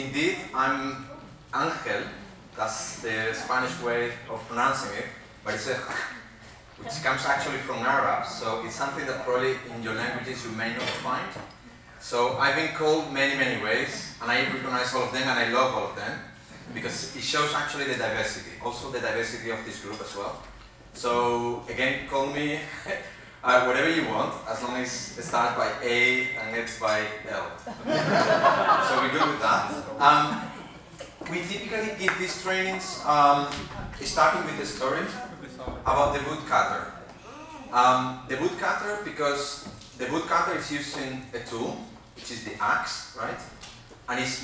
indeed, I'm Angel. That's the Spanish way of pronouncing it, but it's a which comes actually from Arab, so it's something that probably in your languages you may not find. So I've been called many ways, and I recognize all of them, and I love all of them, because it shows actually the diversity, also the diversity of this group as well. So again, call me whatever you want, as long as it starts by A and ends by L. So we're good with that. We typically give these trainings starting with a story about the woodcutter. The woodcutter, because the woodcutter is using a tool, which is the axe, right? And his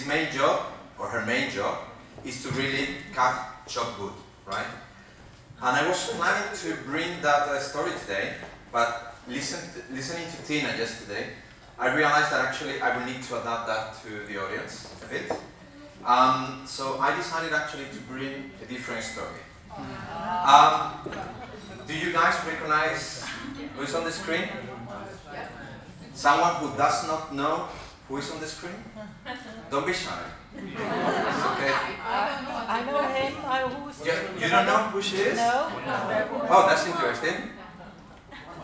main job, or her main job, is to really chop wood, right? And I was planning to bring that story today, but listening to Tina yesterday, I realized that actually I will need to adapt that to the audience a bit. So I decided actually to bring a different story. Do you guys recognize who is on the screen? Someone who does not know who is on the screen? Don't be shy. It's okay. I know him. You don't know who she is? No. Oh, that's interesting.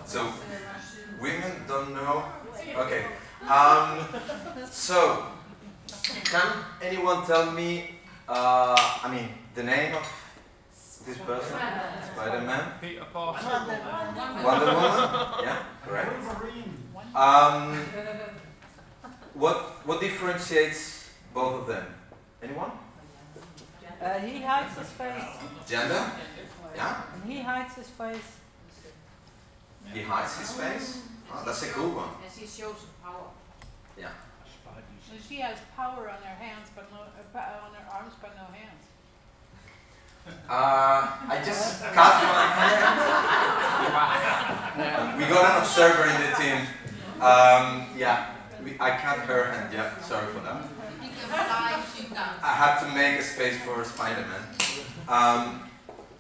So, women don't know? Okay. So, can anyone tell me, the name of this person? Spider-Man? Peter Parker. Wonder Woman? Yeah, correct. What differentiates both of them? Anyone? He hides his face. Gender? Yeah? He hides his face. He hides his face? Oh, that's a cool one. And she shows power. Yeah. So she has power on her hands, but no, on her arms, but no hands. I just cut my hand. We got an observer in the team. I cut her hand, yeah, sorry for that. I had to make a space for Spider-Man.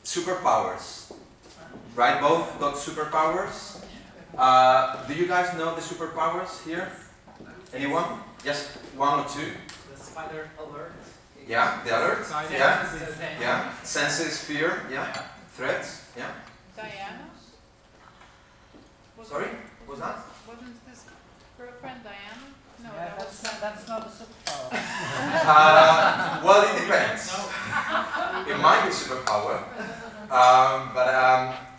Superpowers, right? Both got superpowers. Do you guys know the superpowers here? Anyone? Just one or two? The spider alert. Yeah, the alert? Yeah. Senses fear, yeah. Threats, yeah. Diana? Sorry? What was that? Wasn't this girlfriend Diana? No, Yeah, that's not a superpower. Well, it depends. It might be superpower.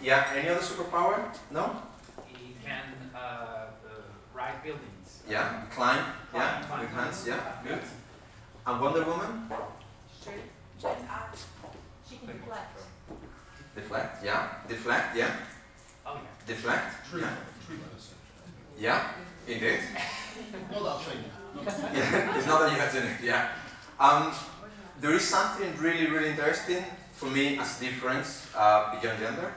Yeah, any other superpower? No? He can ride buildings. Yeah, climb, yeah, with hands, yeah, good. And Wonder Woman? she can deflect. Deflect, yeah. Deflect, yeah. Oh yeah. Deflect, yeah. Yeah, indeed. Yeah, it's not that you have to do it, yeah. There is something really interesting for me as a difference beyond gender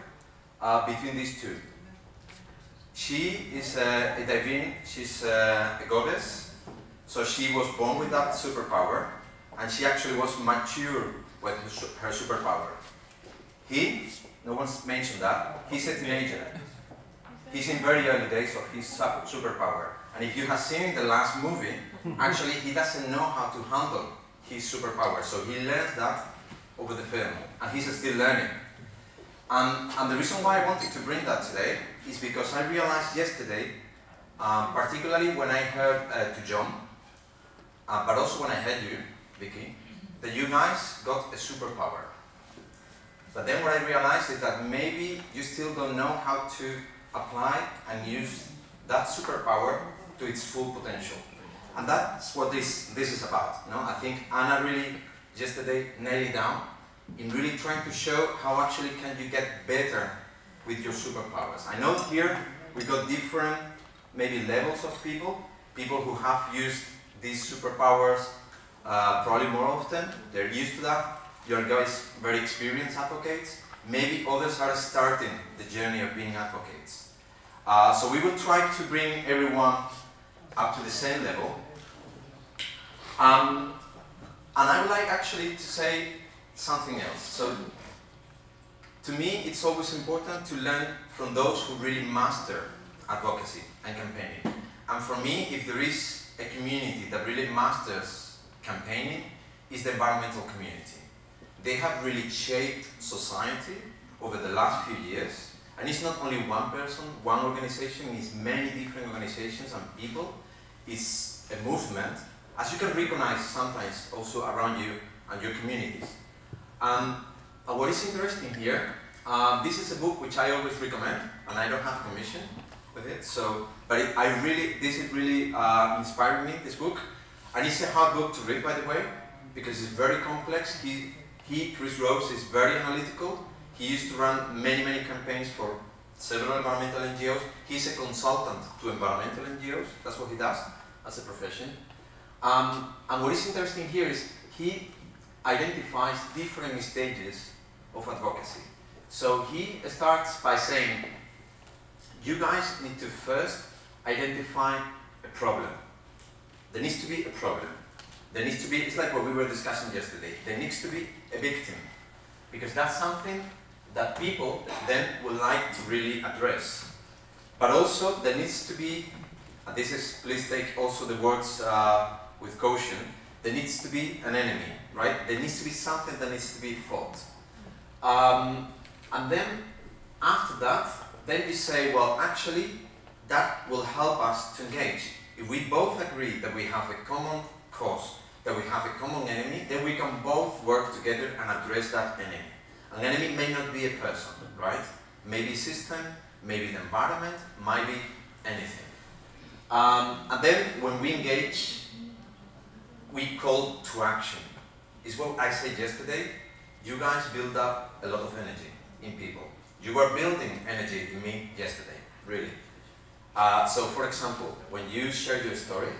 between these two. She is a divine, she's a goddess, so she was born with that superpower, and she actually was mature with her superpower. He, no one's mentioned that, he's a teenager. He's in very early days of his superpower. And if you have seen the last movie, actually he doesn't know how to handle his superpower. So he learns that over the film, and he's still learning. And the reason why I wanted to bring that today is because I realized yesterday, particularly when I heard to John, but also when I heard you, Vicky, that you guys got a superpower. But then what I realized is that maybe you still don't know how to apply and use that superpower to its full potential. And that's what this is about. You know? I think Anna really yesterday nailed it down in really trying to show how actually can you get better with your superpowers. I know here we got different maybe levels of people who have used these superpowers probably more often, they're used to that. You're guys very experienced advocates. Maybe others are starting the journey of being advocates. So we will try to bring everyone up to the same level. And I would like actually to say something else. So to me, it's always important to learn from those who really master advocacy and campaigning. And for me, if there is a community that really masters campaigning is the environmental community. They have really shaped society over the last few years, and it's not only one person, one organization, it's many different organizations and people. It's a movement, as you can recognize sometimes also around you and your communities. And what is interesting here, this is a book which I always recommend, and I don't have commission with it, so, but this is really inspired me, this book. And it's a hard book to read, by the way, because it's very complex. Chris Rose, is very analytical. He used to run many, many campaigns for several environmental NGOs. He's a consultant to environmental NGOs. That's what he does as a profession. And what is interesting here is he identifies different stages of advocacy. So he starts by saying, you guys need to first identify a problem. There needs to be a problem. There needs to be, it's like what we were discussing yesterday, there needs to be a victim. Because that's something that people then would like to really address. But also there needs to be, and this is, please take also the words with caution, there needs to be an enemy, right? There needs to be something that needs to be fought. And then after that, then you say, well, actually, that will help us to engage. If we both agree that we have a common cause, that we have a common enemy, then we can both work together and address that enemy. An enemy may not be a person, right? Maybe a system, maybe the environment, might be anything. And then when we engage, we call to action. It's what I said yesterday, you guys build up a lot of energy in people. You were building energy in me yesterday, really. So for example, when you shared your story,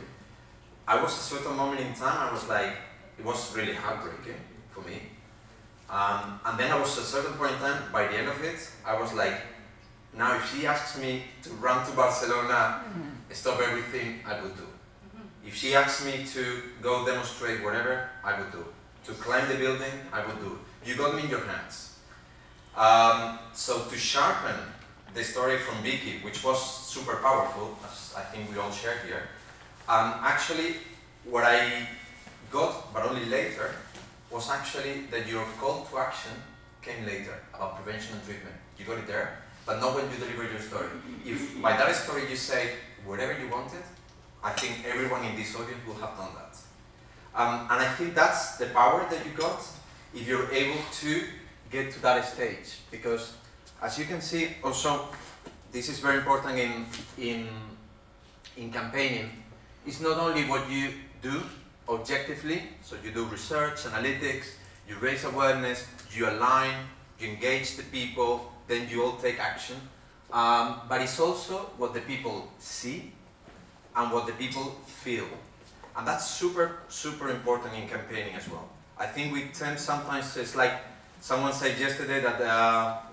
I was a certain moment in time, I was like, it was really heartbreaking for me. And then I was a certain point in time, by the end of it, I was like, now if she asks me to run to Barcelona, stop everything, I will do. If she asks me to go demonstrate whatever, I will do. To climb the building, I will do. You got me in your hands. So to sharpen the story from Vicky, which was super powerful, as I think we all share here, actually what I got, but only later, was actually that your call to action came later, about prevention and treatment. You got it there, but not when you delivered your story. If by that story you say whatever you wanted, I think everyone in this audience will have done that. And I think that's the power that you got if you're able to get to that stage. Because as you can see, also, this is very important in campaigning. It's not only what you do objectively, so you do research, analytics, you raise awareness, you align, you engage the people, then you all take action. But it's also what the people see and what the people feel. And that's super, super important in campaigning as well. I think we tend sometimes, it's like someone said yesterday that,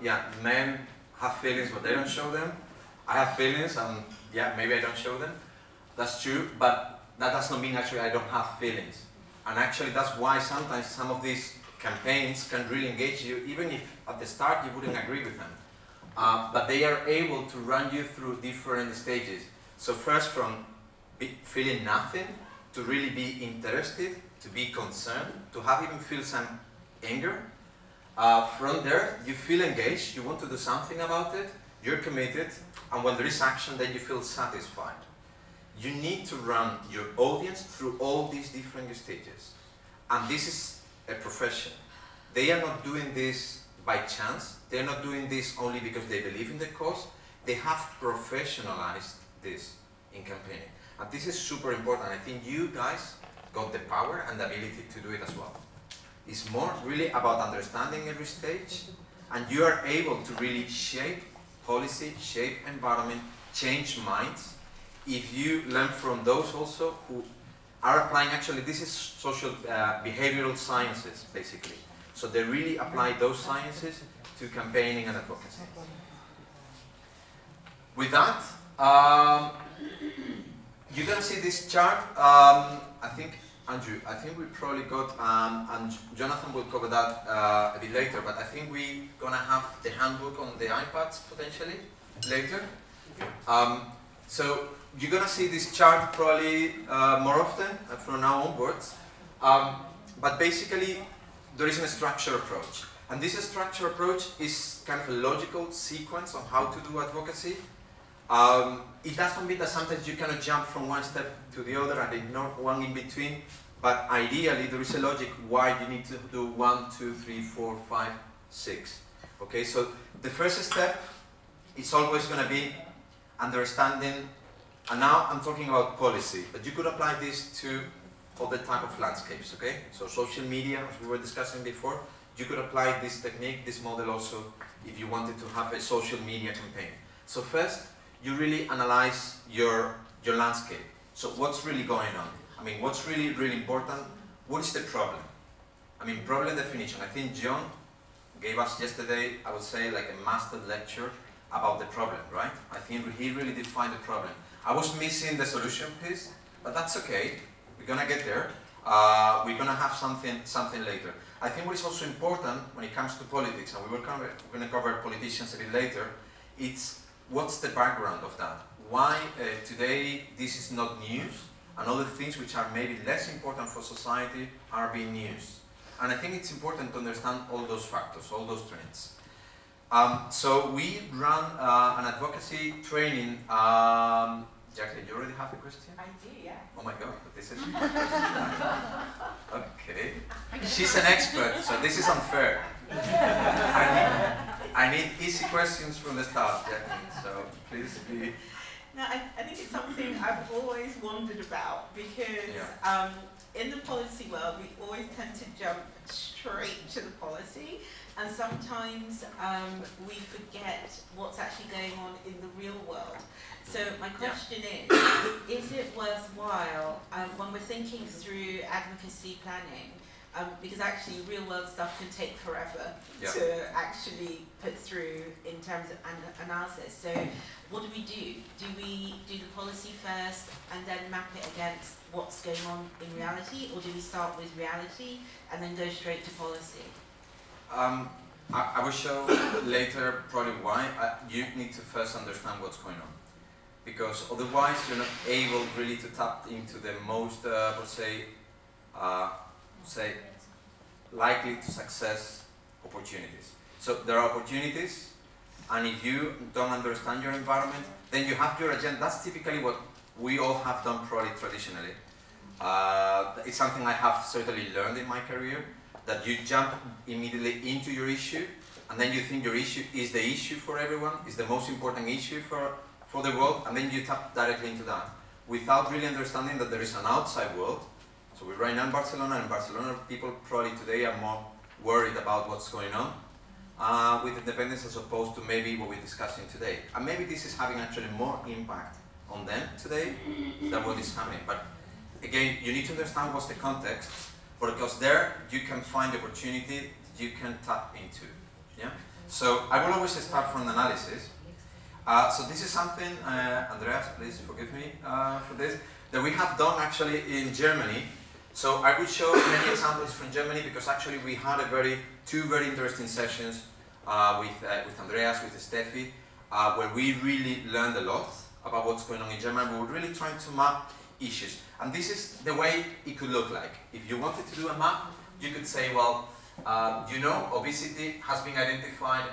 yeah, men have feelings but they don't show them. I have feelings and yeah, maybe I don't show them. That's true, but that does not mean actually I don't have feelings. And actually that's why sometimes some of these campaigns can really engage you, even if at the start you wouldn't agree with them. But they are able to run you through different stages. So first from feeling nothing, to really be interested, to be concerned, to have even feel some anger. From there, you feel engaged, you want to do something about it, you're committed, and when there is action, then you feel satisfied. You need to run your audience through all these different stages. And this is a profession. They are not doing this by chance. They're not doing this only because they believe in the cause. They have professionalized this in campaigning. And this is super important. I think you guys got the power and the ability to do it as well. It's more really about understanding every stage, and you are able to really shape policy, shape environment, change minds. If you learn from those also who are applying, actually this is social behavioral sciences basically. So they really apply those sciences to campaigning and advocacy. With that, you're going to see this chart. I think, Andrew, I think we probably got, and Jonathan will cover that a bit later, but I think we're going to have the handbook on the iPads potentially later. So you're going to see this chart probably more often from now onwards. But basically, there is a structured approach. And this structured approach is kind of a logical sequence on how to do advocacy. It doesn't mean that sometimes you cannot jump from one step to the other and ignore one in between, but ideally there is a logic why you need to do 1, 2, 3, 4, 5, 6. Okay, so the first step is always going to be understanding, and now I'm talking about policy, but you could apply this to other type of landscapes, okay? So social media, as we were discussing before, you could apply this technique, this model also, if you wanted to have a social media campaign. So first, you really analyze your landscape. So what's really going on? I mean, what's really, really important? What is the problem? I mean, problem definition. I think John gave us yesterday, I would say, like a master lecture about the problem, right? I think he really defined the problem. I was missing the solution piece, but that's okay. We're gonna get there. We're gonna have something later. I think what is also important when it comes to politics, and we're gonna cover politicians a bit later, it's what's the background of that? Why today this is not news, and other things which are maybe less important for society are being used. And I think it's important to understand all those factors, all those trends. So we run an advocacy training. Jacqueline, you already have a question? I do, yeah. Oh my God, but this is okay. She's an expert, so this is unfair. I need easy questions from the start, Jacqueline, so please be. No, I think it's something I've always wondered about because in the policy world, we always tend to jump straight to the policy, and sometimes we forget what's actually going on in the real world. So my question is it worthwhile when we're thinking through advocacy planning, because actually real world stuff can take forever to actually put through in terms of analysis. So what do? Do we do the policy first and then map it against what's going on in reality, or do we start with reality and then go straight to policy? I will show later probably why. You need to first understand what's going on, because otherwise you're not able really to tap into the most, let's say, likely to success opportunities. So there are opportunities, and if you don't understand your environment, then you have your agenda. That's typically what we all have done probably traditionally. It's something I have certainly learned in my career, that you jump immediately into your issue, and then you think your issue is the issue for everyone, is the most important issue for the world, and then you tap directly into that, without really understanding that there is an outside world. So we're right now in Barcelona, and Barcelona people probably today are more worried about what's going on with independence as opposed to maybe what we're discussing today. And maybe this is having actually more impact on them today than what is happening. But again, you need to understand what's the context, because there you can find the opportunity you can tap into. Yeah. So I will always start from analysis. So this is something, Andreas, please forgive me for this, that we have done actually in Germany. So I will show many examples from Germany, because actually we had two very interesting sessions with Andreas, with Steffi, where we really learned a lot about what's going on in Germany. We were really trying to map issues. And this is the way it could look like. If you wanted to do a map, you could say, well, you know, obesity has been identified.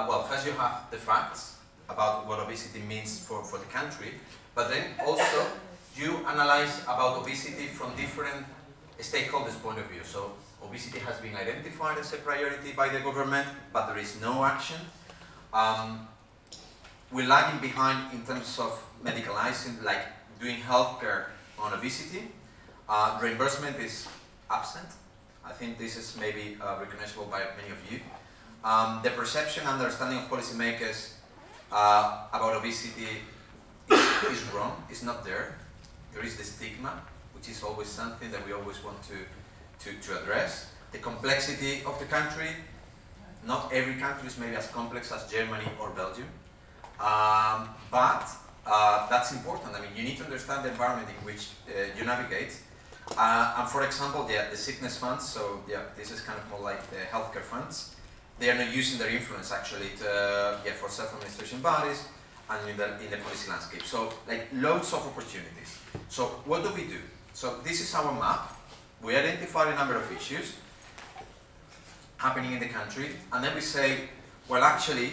Well, first you have the facts about what obesity means for the country, but then also you analyze about obesity from different stakeholders' point of view. So obesity has been identified as a priority by the government, but there is no action. We're lagging behind in terms of medicalizing, like doing healthcare on obesity. Reimbursement is absent. I think this is maybe recognizable by many of you. The perception and understanding of policymakers about obesity is wrong, it's not there. There is the stigma, which is always something that we always want to address. The complexity of the country, not every country is maybe as complex as Germany or Belgium, but that's important. I mean, you need to understand the environment in which you navigate. And for example, the sickness funds, so this is kind of more like the healthcare funds. They are not using their influence actually for self-administration bodies and in the policy landscape. So like loads of opportunities. So what do we do? So this is our map. we identify a number of issues happening in the country, and then we say, well, actually,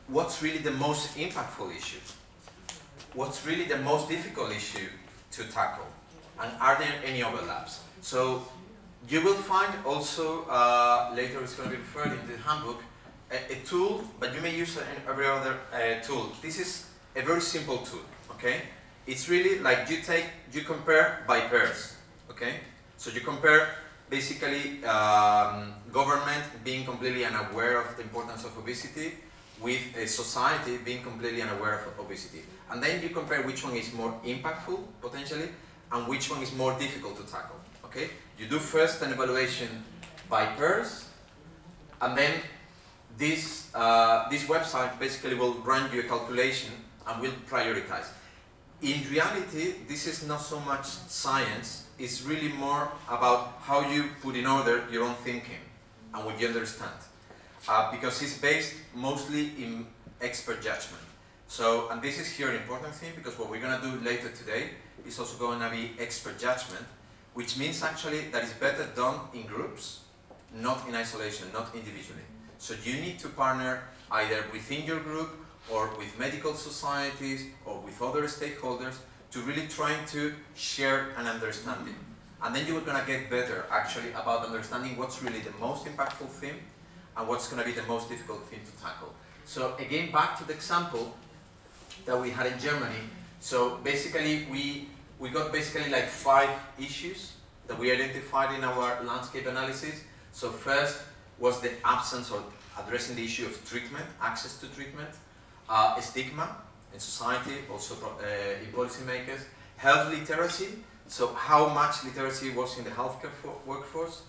what's really the most impactful issue? What's really the most difficult issue to tackle? And are there any overlaps? So you will find also, later it's going to be referred in the handbook, a tool, but you may use every other tool. This is a very simple tool, okay? It's really like you compare by pairs, okay? So you compare basically government being completely unaware of the importance of obesity with a society being completely unaware of obesity. And then you compare which one is more impactful, potentially, and which one is more difficult to tackle, okay? You do first an evaluation by pairs, and then this website basically will run you a calculation and will prioritize. In reality, this is not so much science, it's really more about how you put in order your own thinking and what you understand. Because it's based mostly in expert judgment. So, and this is here an important thing, because what we're going to do later today is also going to be expert judgment, which means actually that it's better done in groups, not in isolation, not individually. So you need to partner either within your group or with medical societies or with other stakeholders to really trying to share an understanding. And then you're going to get better actually about understanding what's really the most impactful thing and what's going to be the most difficult thing to tackle. So again, back to the example that we had in Germany. So basically we got basically like 5 issues that we identified in our landscape analysis. So first was the absence or addressing the issue of treatment, access to treatment, stigma in society, also in policymakers, health literacy, so how much literacy was in the healthcare workforce,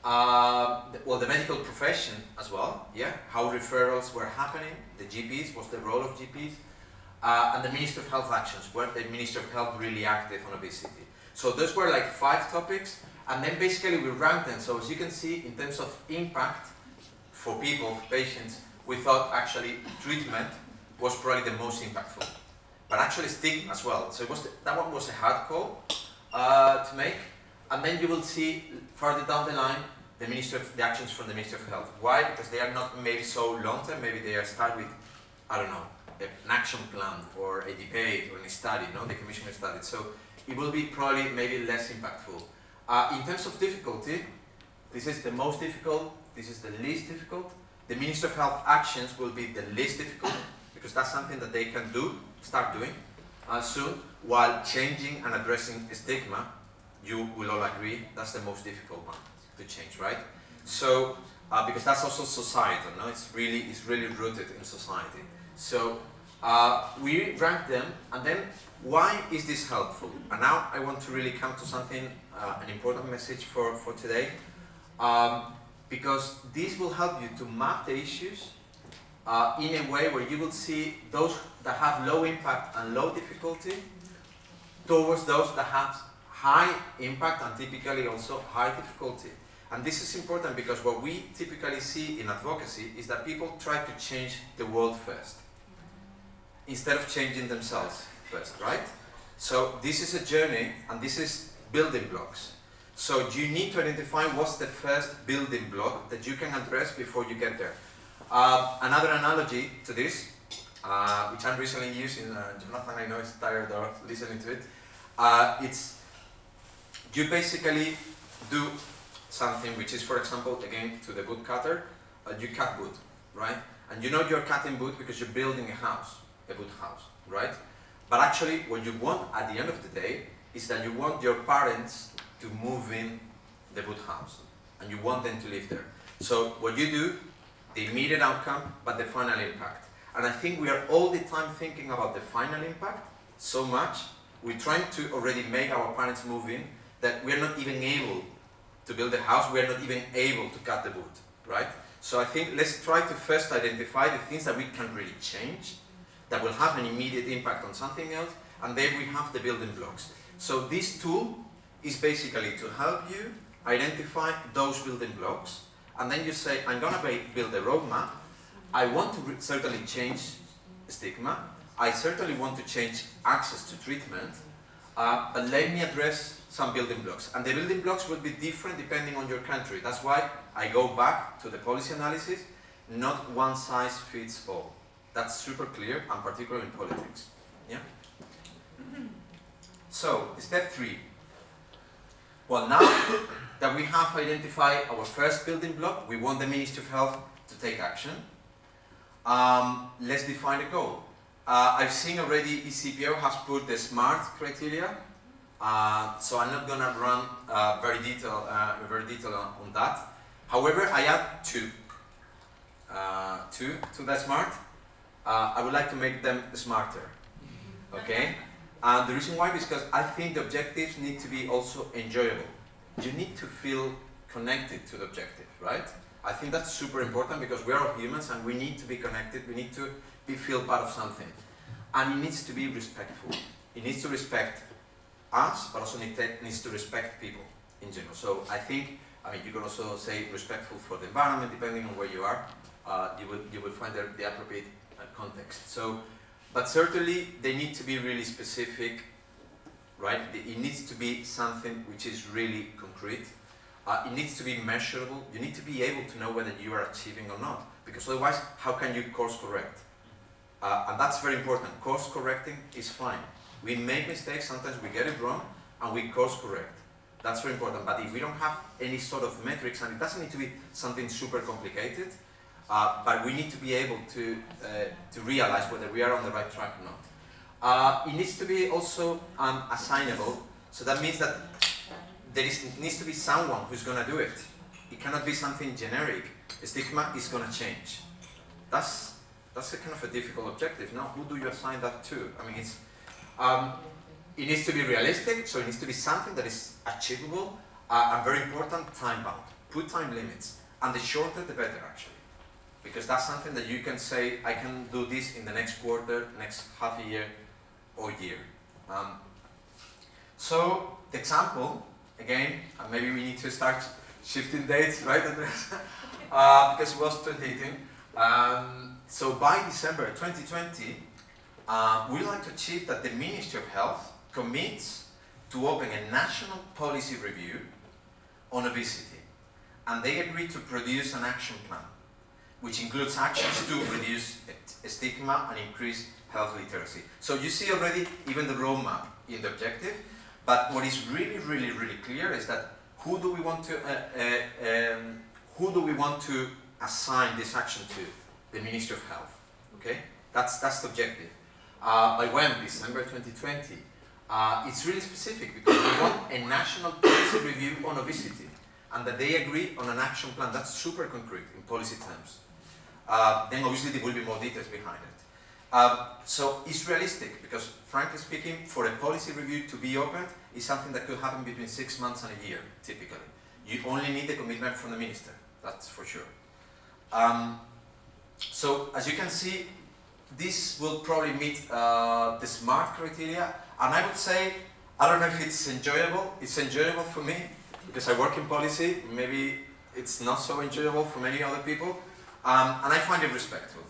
well, the medical profession as well, yeah, how referrals were happening, the GPs, what's the role of GPs, and the Minister of Health actions, were the Minister of Health really active on obesity. So those were like 5 topics, and then basically we ranked them. So as you can see, in terms of impact for people, for patients, we thought actually treatment was probably the most impactful. But actually stigma as well. So it was that one was a hard call to make. And then you will see further down the line the actions from the Minister of Health. Why? Because they are not maybe so long-term. Maybe they are start with, I don't know, an action plan or a debate or a study, no? The Commission of Studies. So it will be probably maybe less impactful. In terms of difficulty, this is the most difficult, this is the least difficult. The Minister of Health actions will be the least difficult because that's something that they can do, start doing soon, while changing and addressing stigma, you will all agree, that's the most difficult one to change, right? So, because that's also societal, no? It's really rooted in society. So, we rank them, and then why is this helpful? And now I want to really come to something, an important message for today, because this will help you to map the issues in a way where you will see those that have low impact and low difficulty towards those that have high impact and typically also high difficulty. And this is important because what we typically see in advocacy is that people try to change the world first, instead of changing themselves first, right? So this is a journey, and this is building blocks. So you need to identify what's the first building block that you can address before you get there. Another analogy to this, which I'm recently using, Jonathan I know is tired of listening to it, it's you basically do something which is, for example, again to the wood cutter, you cut wood, right? And you know you're cutting wood because you're building a house, a wood house, right? But actually what you want at the end of the day is that you want your parents to move in the wood house and you want them to live there. So what you do, the immediate outcome, but the final impact. And I think we are all the time thinking about the final impact so much, we're trying to already make our parents move in that we're not even able to build a house, we're not even able to cut the wood, right? So I think let's try to first identify the things that we can really change, that will have an immediate impact on something else, and then we have the building blocks. So this tool is basically to help you identify those building blocks, and then you say, I'm going to build a roadmap. I want to certainly change stigma. I certainly want to change access to treatment. But let me address some building blocks. And the building blocks will be different depending on your country. That's why I go back to the policy analysis, not one size fits all. That's super clear, and particularly in politics. Yeah? So, step 3. Well, now that we have identified our first building block, we want the Ministry of Health to take action. Let's define a goal. I've seen already ECPO has put the SMART criteria, so I'm not going to run very detailed on that. However, I add two to the SMART. I would like to make them smarter. Okay? And the reason why is because I think the objectives need to be also enjoyable. You need to feel connected to the objective, right? I think that's super important because we are all humans and we need to be connected. We need to feel part of something. And it needs to be respectful. It needs to respect us, but also needs to respect people in general. So I think, you can also say respectful for the environment, depending on where you are. You will find the appropriate context. So, but certainly they need to be really specific, right? It needs to be something which is really concrete. It needs to be measurable. You need to be able to know whether you are achieving or not, because otherwise, how can you course correct? And that's very important. Course correcting is fine. We make mistakes, sometimes we get it wrong, and we course correct. That's very important. But if we don't have any sort of metrics, and it doesn't need to be something super complicated, but we need to be able to realize whether we are on the right track or not. It needs to be also assignable, so that means that needs to be someone who's going to do it. It cannot be something generic. Stigma is going to change. That's a kind of a difficult objective. Now, who do you assign that to? It needs to be realistic, so it needs to be something that is achievable, and very important, time-bound. Put time limits, and the shorter the better, actually. Because that's something that you can say, I can do this in the next quarter, next half a year, or year. So, the example, again, and maybe we need to start shifting dates, right, Andreas? Because it was 2018. So by December 2020, we'd like to achieve that the Ministry of Health commits to open a national policy review on obesity. And they agree to produce an action plan, which includes actions to reduce stigma and increase health literacy. So you see already even the roadmap in the objective, but what is really, really, really clear is that who do we want to assign this action to? The Ministry of Health. Okay, that's the objective. By when? December 2020. It's really specific because we want a national policy review on obesity, and that they agree on an action plan. That's super concrete in policy terms. Then obviously there will be more details behind it. So it's realistic because, frankly speaking, for a policy review to be opened is something that could happen between 6 months and a year, typically. You only need the commitment from the minister, that's for sure. So as you can see, this will probably meet the SMART criteria, and I would say, I don't know if it's enjoyable. It's enjoyable for me because I work in policy. Maybe it's not so enjoyable for many other people, and I find it respectful.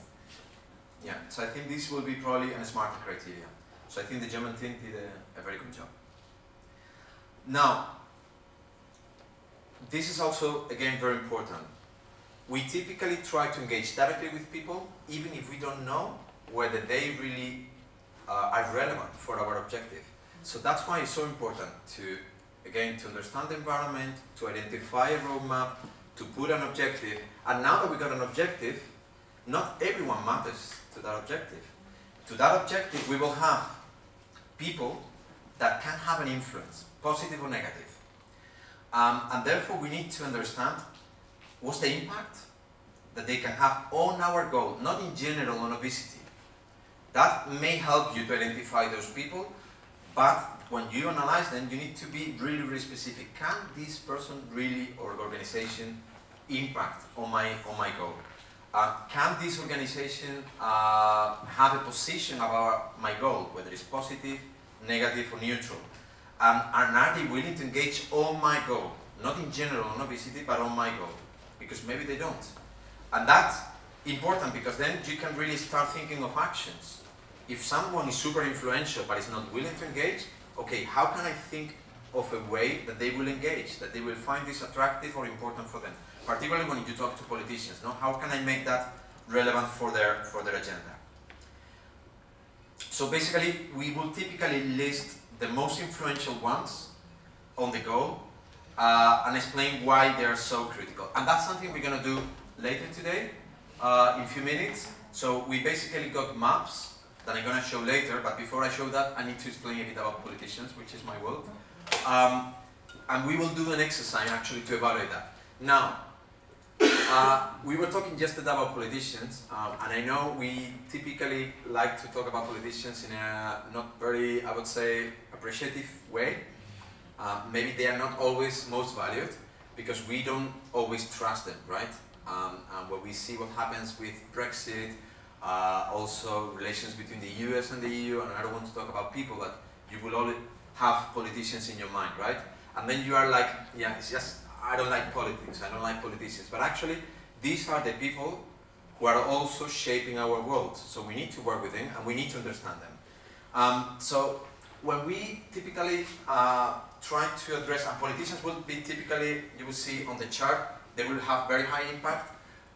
Yeah, so I think this will be probably a SMART criteria. So I think the German team did a very good job. Now, this is also, again, very important. We typically try to engage directly with people, even if we don't know whether they really are relevant for our objective. So that's why it's so important to, again, to understand the environment, to identify a roadmap, to put an objective. And now that we got an objective, not everyone matters to that objective. To that objective, we will have people that can have an influence, positive or negative. And therefore, we need to understand what's the impact that they can have on our goal, not in general on obesity. That may help you to identify those people, but when you analyze them, you need to be really, really specific. Can this person really, or organization, impact on my goal? Can this organization have a position about my goal, whether it's positive, negative, or neutral? And are they willing to engage on my goal? Not in general on obesity, but on my goal. Because maybe they don't. And that's important because then you can really start thinking of actions. If someone is super influential but is not willing to engage, okay, how can I think of a way that they will engage, that they will find this attractive or important for them? Particularly when you talk to politicians, no? How can I make that relevant for their agenda? So basically, we will typically list the most influential ones on the go and explain why they are so critical. And that's something we're going to do later today, in a few minutes. So we basically got maps that I'm going to show later, but before I show that, I need to explain a bit about politicians, which is my world. And we will do an exercise actually to evaluate that. Now, we were talking yesterday about politicians, and I know we typically like to talk about politicians in a not very, I would say, appreciative way. Maybe they are not always most valued, because we don't always trust them, right? When we see what happens with Brexit, also relations between the US and the EU, and I don't want to talk about people, but you will always have politicians in your mind, right? And then you are like, yeah, it's just, I don't like politics, I don't like politicians. But actually, these are the people who are also shaping our world. So we need to work with them, and we need to understand them. So when we typically try to address, and politicians will be typically, you will see on the chart, they will have very high impact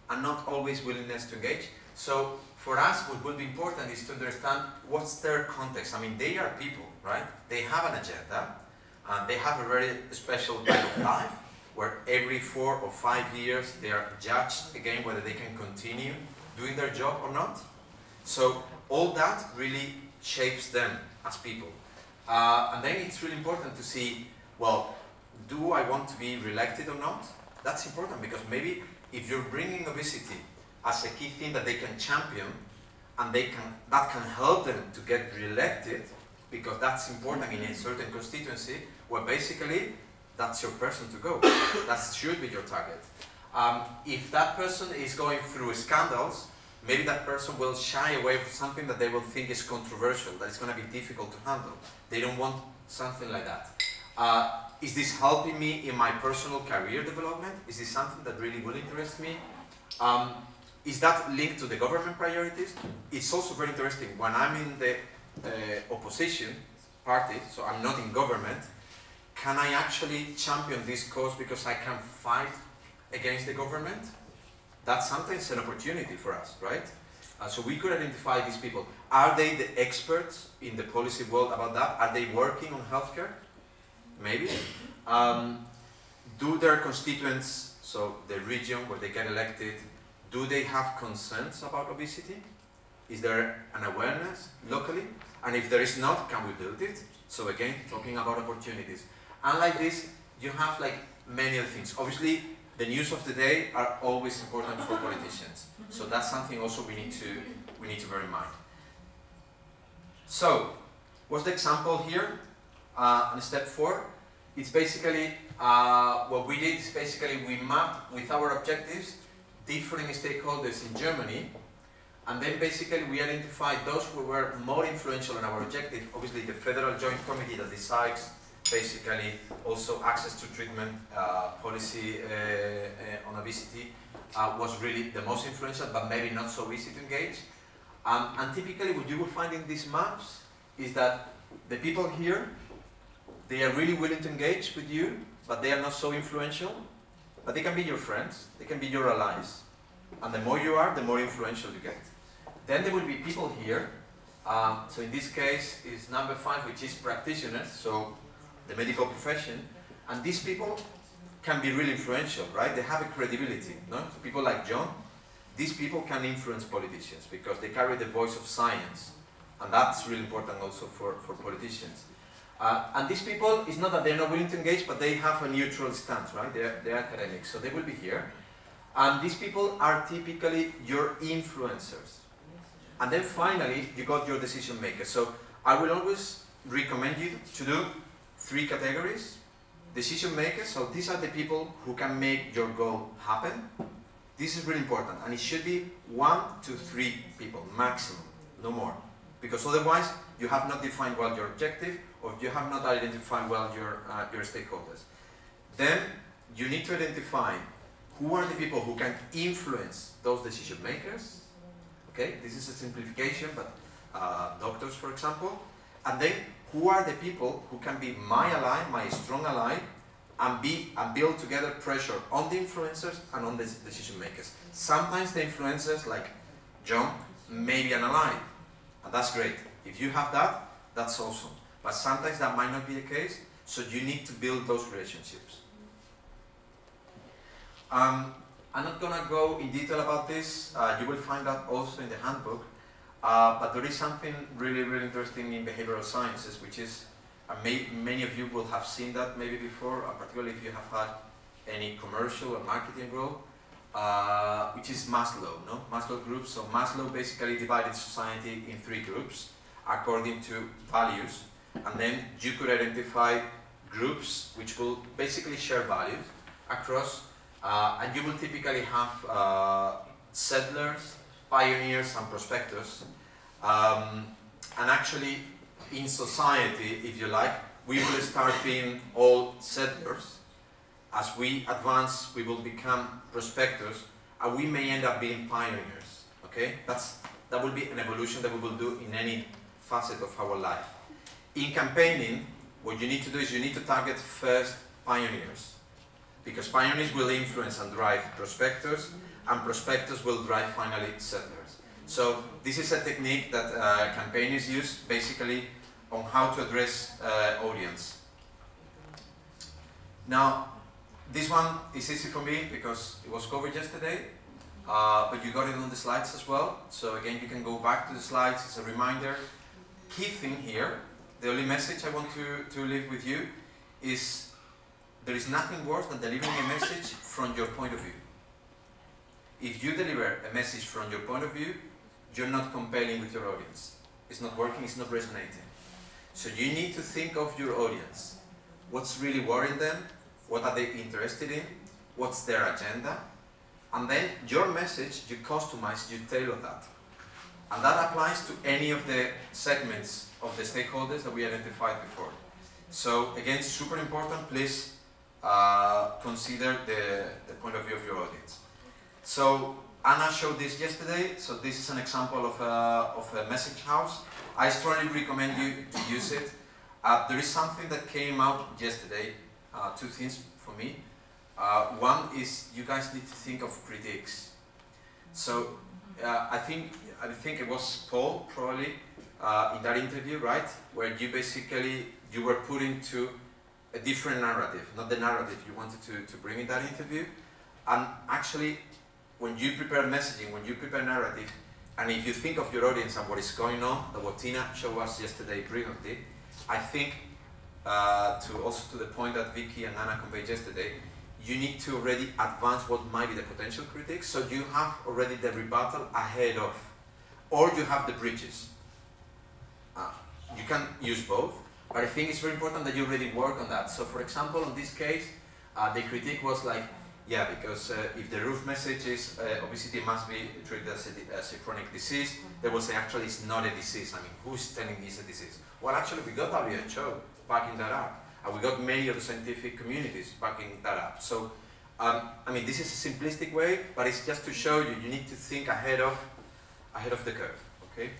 and not always willingness to engage. So for us, what will be important is to understand what's their context. I mean, they are people, right? They have an agenda, and they have a very special kind of life, where every 4 or 5 years they are judged again whether they can continue doing their job or not. So all that really shapes them as people. And then it's really important to see, well, do I want to be re-elected or not? That's important, because maybe if you're bringing obesity as a key thing that they can champion, and that can help them to get re-elected, because that's important in a certain constituency, where basically that's your person to go. That should be your target. If that person is going through scandals, maybe that person will shy away from something that they will think is controversial, that is going to be difficult to handle. They don't want something like that. Is this helping me in my personal career development? Is this something that really will interest me? Is that linked to the government priorities? It's also very interesting. When I'm in the opposition party, so I'm not in government, can I actually champion this cause because I can fight against the government? That's sometimes an opportunity for us, right? So we could identify these people. Are they the experts in the policy world about that? Are they working on healthcare? Maybe. Do their constituents, so the region where they get elected, do they have concerns about obesity? Is there an awareness locally? And if there is not, can we build it? So again, talking about opportunities. And like this, you have like many other things. Obviously, the news of the day are always important for politicians. So that's something also we need to bear in mind. So, what's the example here? On step 4, it's basically, what we did is basically we mapped with our objectives different stakeholders in Germany, and then basically we identified those who were more influential in our objective. Obviously the Federal Joint Committee that decides basically also access to treatment policy on obesity was really the most influential, but maybe not so easy to engage. And typically what you will find in these maps is that the people here, they are really willing to engage with you, but they are not so influential. But they can be your friends, they can be your allies. And the more you are, the more influential you get. Then there will be people here. So in this case is number 5, which is practitioners, so the medical profession. And these people can be really influential, right? They have a credibility, no? So people like John, these people can influence politicians because they carry the voice of science. And that's really important also for politicians. And these people, it's not that they're not willing to engage, but they have a neutral stance, right? They're academics, so they will be here. And these people are typically your influencers. And then finally, you got your decision makers. So I will always recommend you to do 3 categories. Decision makers, so these are the people who can make your goal happen. This is really important, and it should be 1 to 3 people, maximum, no more. Because otherwise, you have not defined well your objective, or you have not identified well your stakeholders. Then you need to identify who are the people who can influence those decision makers. Okay, this is a simplification, but doctors, for example. and then who are the people who can be my ally, my strong ally, and build together pressure on the influencers and on the decision makers. Sometimes the influencers, like John, may be an ally, and that's great. If you have that, that's awesome. But sometimes that might not be the case, so you need to build those relationships. I'm not going to go in detail about this. You will find that also in the handbook. But there is something really, really interesting in behavioral sciences, which is, many of you will have seen that maybe before, particularly if you have had any commercial or marketing role, which is Maslow, no? Maslow groups. So Maslow basically divided society in 3 groups according to values, and then you could identify groups which will basically share values across, and you will typically have settlers, pioneers, and prospectors. And actually, in society, if you like, we will start being all settlers. As we advance, we will become prospectors, and we may end up being pioneers. Okay, that will be an evolution that we will do in any facet of our life. In campaigning, what you need to do is you need to target first pioneers, because pioneers will influence and drive prospectors, and prospectors will drive finally settlers. So this is a technique that campaigners use basically on how to address audience. Now, this one is easy for me because it was covered yesterday, but you got it on the slides as well. So again, you can go back to the slides as a reminder. Key thing here, the only message I want to leave with you is there is nothing worse than delivering a message from your point of view. If you deliver a message from your point of view, you're not compelling with your audience. It's not working, it's not resonating. So you need to think of your audience. What's really worrying them? What are they interested in? What's their agenda? And then your message, you customize, you tailor that. And that applies to any of the segments of the stakeholders that we identified before. So again, super important, please consider the point of view of your audience. So Anna showed this yesterday, so this is an example of a message house. I strongly recommend you to use it. There is something that came out yesterday, 2 things for me. One is you guys need to think of critiques. So I think it was Paul probably in that interview, right, where you were put into a different narrative, not the narrative you wanted to bring in that interview. And actually, when you prepare messaging, when you prepare narrative, and if you think of your audience and what is going on, what Tina showed us yesterday brilliantly, I think also to the point that Vicky and Anna conveyed yesterday, you need to already advance what might be the potential critics, so you have already the rebuttal ahead of, or you have the bridges. You can use both, but I think it's very important that you already work on that. So for example, in this case, the critique was like, yeah, because if the roof message is obesity must be treated as a chronic disease, they will say actually it's not a disease. I mean, who's telling me it's a disease? Well, actually we got WHO backing that up, and we got many of the scientific communities backing that up. So, I mean, this is a simplistic way, but it's just to show you, you need to think ahead of the curve, okay?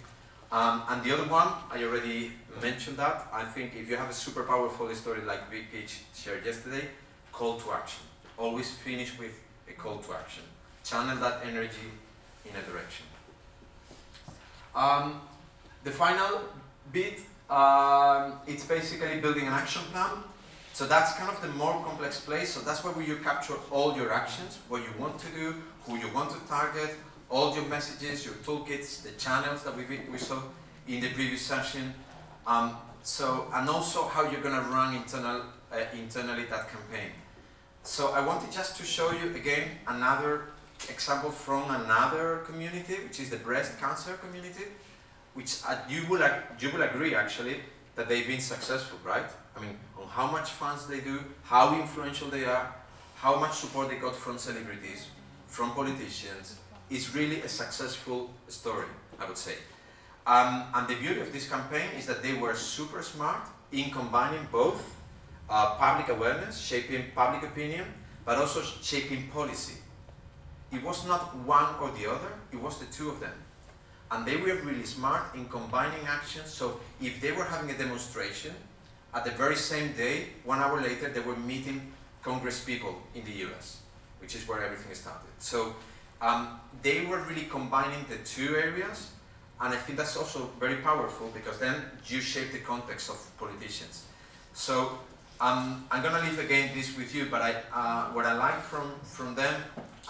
And the other one, I already mentioned that. I think if you have a super powerful story like Vicky shared yesterday, call to action. Always finish with a call to action. Channel that energy in a direction. The final bit, it's basically building an action plan. So that's kind of the more complex place. So that's where you capture all your actions, what you want to do, who you want to target, all your messages, your toolkits, the channels that we saw in the previous session. And also how you're going to run internally that campaign. So I wanted just to show you again another example from another community, which is the breast cancer community, which you will agree actually that they've been successful, right? I mean, on how much funds they do, how influential they are, how much support they got from celebrities, from politicians. It's really a successful story, I would say. And the beauty of this campaign is that they were super smart in combining both public awareness, shaping public opinion, but also shaping policy. It was not one or the other, it was the two of them. And they were really smart in combining actions. So if they were having a demonstration, at the very same day, 1 hour later, they were meeting Congress people in the US, which is where everything started. So they were really combining the two areas, and I think that's also very powerful because then you shape the context of politicians. So I'm going to leave again this with you, but what I like from them,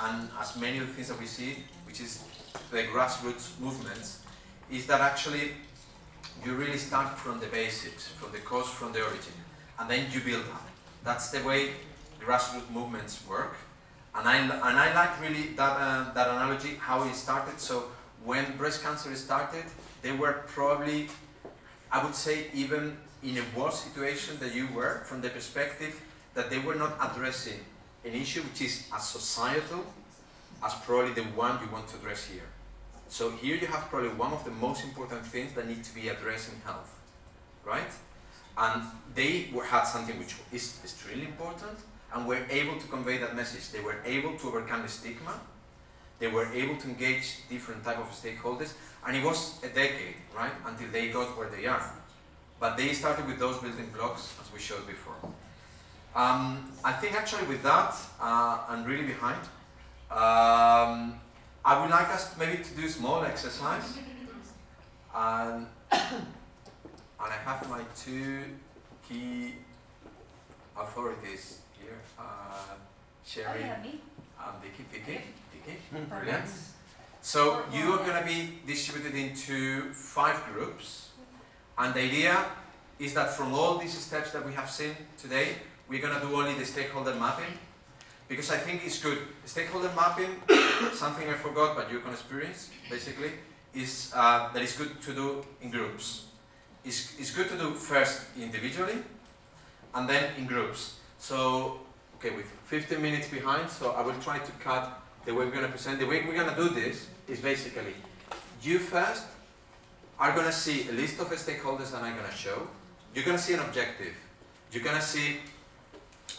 and as many of the things that we see, which is the grassroots movements, is that actually you really start from the basics, from the cause, from the origin, and then you build up. That's the way grassroots movements work, and I like really that that analogy, how it started. So when breast cancer started, they were probably, I would say, even in a worse situation than you were, from the perspective that they were not addressing an issue which is as societal as probably the one you want to address here. So here you have probably one of the most important things that need to be addressed in health, right? And they had something which is extremely important, and were able to convey that message. They were able to overcome the stigma. They were able to engage different type of stakeholders, and it was a decade, right, until they got where they are. But they started with those building blocks, as we showed before. I think actually with that, and really behind, I would like us maybe to do a small exercise. And I have my two key authorities here, Sherry and Vicky. Brilliant. So you are going to be distributed into 5 groups, and the idea is that from all these steps that we have seen today, we're going to do only the stakeholder mapping, because I think it's good. Stakeholder mapping, something I forgot but you can experience, basically, is that it's good to do in groups. It's good to do first individually, and then in groups. So, okay, with 15 minutes behind, so I will try to cut the way we're going to present. The way we're going to do this is basically, you first are going to see a list of stakeholders that I'm going to show. You're going to see an objective. You're going to see,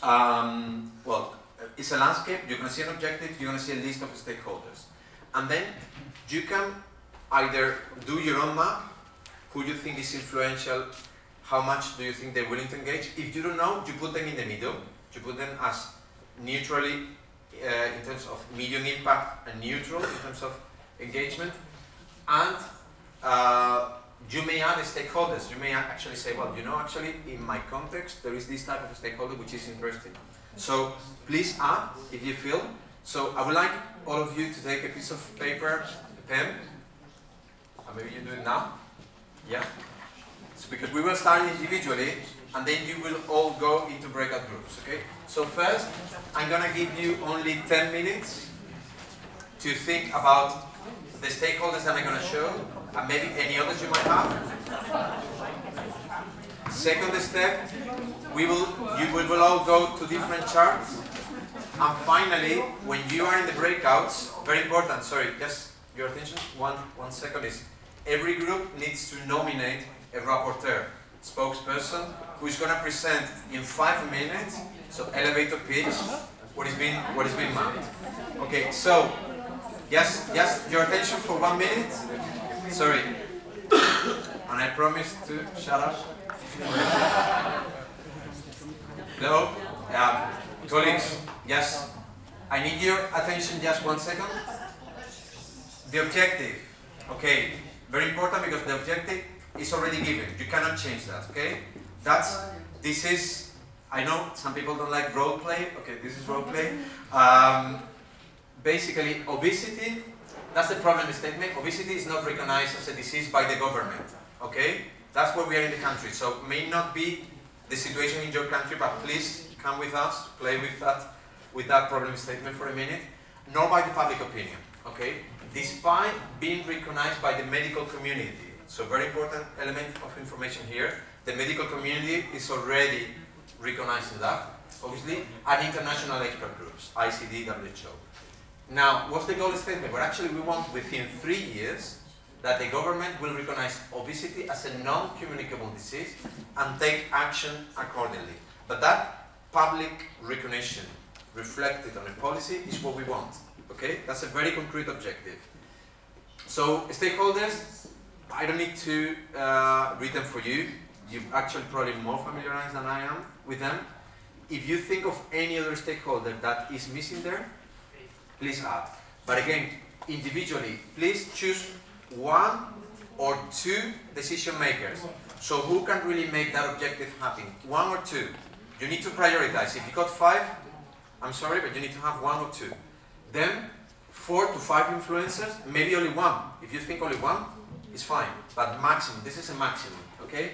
well, it's a landscape. You're going to see an objective. You're going to see a list of stakeholders. And then you can either do your own map, who you think is influential, how much do you think they're willing to engage. If you don't know, you put them in the middle. You put them as neutrally, in terms of medium impact, and neutral in terms of engagement. And you may add stakeholders. You may actually say, well, you know, actually in my context there is this type of stakeholder which is interesting. So please add if you feel. So I would like all of you to take a piece of paper, a pen, and maybe you do it now. Yeah? So because we will start individually, and then you will all go into breakout groups, okay? So first, I'm going to give you only 10 minutes to think about the stakeholders that I'm going to show, and maybe any others you might have. Second step, you will all go to different charts. And finally, when you are in the breakouts, very important, sorry, just your attention, one second, is every group needs to nominate a rapporteur, spokesperson, who is going to present in 5 minutes, so elevator pitch, what is being mapped. Okay, so just your attention for 1 minute. Sorry, and I promise to shut up. No, colleagues, yes, I need your attention just 1 second. The objective, okay, very important because the objective is already given. You cannot change that, okay? This is, I know some people don't like role play. Okay, this is role play. Basically, obesity, that's the problem statement. Obesity is not recognized as a disease by the government, okay? That's where we are in the country. So may not be the situation in your country, but please come with us, play with that problem statement for a minute. Nor by the public opinion, okay? Despite being recognized by the medical community. So very important element of information here. The medical community is already recognizing that, obviously, and international expert groups, ICD, WHO. Now, what's the goal statement? Well, actually, we want within 3 years that the government will recognize obesity as a non-communicable disease and take action accordingly. But that public recognition reflected on a policy is what we want, okay? That's a very concrete objective. So stakeholders, I don't need to read them for you. You're actually probably more familiarized than I am with them. If you think of any other stakeholder that is missing there, please add. But again, individually, please choose one or two decision makers. So who can really make that objective happen? One or two. You need to prioritize. If you got 5, I'm sorry, but you need to have 1 or 2. Then 4 to 5 influencers, maybe only 1. If you think only 1, it's fine. But maximum, this is a maximum, okay?